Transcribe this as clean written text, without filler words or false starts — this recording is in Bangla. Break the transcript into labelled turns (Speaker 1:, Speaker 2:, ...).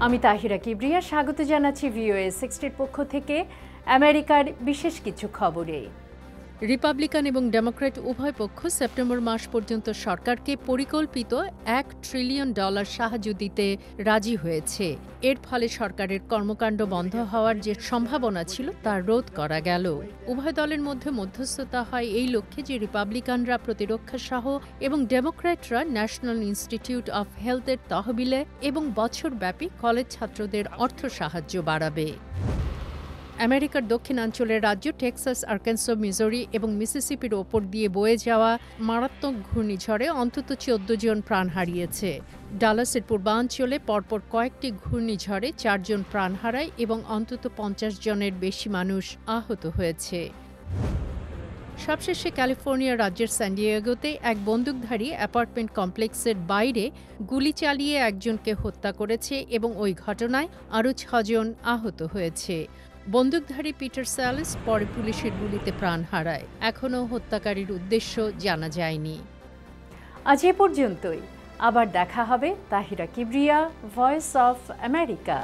Speaker 1: আমি তাহিরা কিবরিয়া, স্বাগত জানাচ্ছি VOA 60 পক্ষ থেকে আমেরিকার বিশেষ কিছু খবরে। রিপাবলিকান এবং ডেমোক্র্যাট উভয় পক্ষ সেপ্টেম্বর মাস পর্যন্ত সরকারকে পরিকল্পিত $1 ট্রিলিয়ন সাহায্য দিতে রাজি হয়েছে। এর ফলে সরকারের কর্মকাণ্ড বন্ধ হওয়ার যে সম্ভাবনা ছিল তা রোধ করা গেল। উভয় দলের মধ্যে মধ্যস্থতা হয় এই লক্ষ্যে যে রিপাবলিকানরা প্রতিরক্ষা সহ এবং ডেমোক্র্যাটরা ন্যাশনাল ইনস্টিটিউট অফ হেলথের তহবিলে এবং বছরব্যাপী কলেজ ছাত্রদের অর্থ সাহায্য বাড়াবে। আমেরিকার দক্ষিণাঞ্চলের রাজ্য টেক্সাস, আরকানসো, মিজোরি এবং মিসিসিপির ওপর দিয়ে বয়ে যাওয়া মারাত্মক ঘূর্ণিঝড়ে অন্তত 14 জন প্রাণ হারিয়েছে। ডালাসের পূর্বাঞ্চলে পরপর কয়েকটি ঘূর্ণিঝড়ে 4 জন প্রাণ হারায় এবং অন্তত 50 জনের বেশি মানুষ আহত হয়েছে। সবশেষে ক্যালিফোর্নিয়া রাজ্যের স্যান ডিয়েগোতে এক বন্দুকধারী অ্যাপার্টমেন্ট কমপ্লেক্সের বাইরে গুলি চালিয়ে একজনকে হত্যা করেছে এবং ওই ঘটনায় আরও 6 জন আহত হয়েছে। বন্দুকধারী পিটার স্যালিস পরে পুলিশের গুলিতে প্রাণ হারায়। এখনও হত্যাকারীর উদ্দেশ্য জানা যায়নি। আজ এ পর্যন্তই। আবার দেখা হবে। Tahira Kibria, voice of America.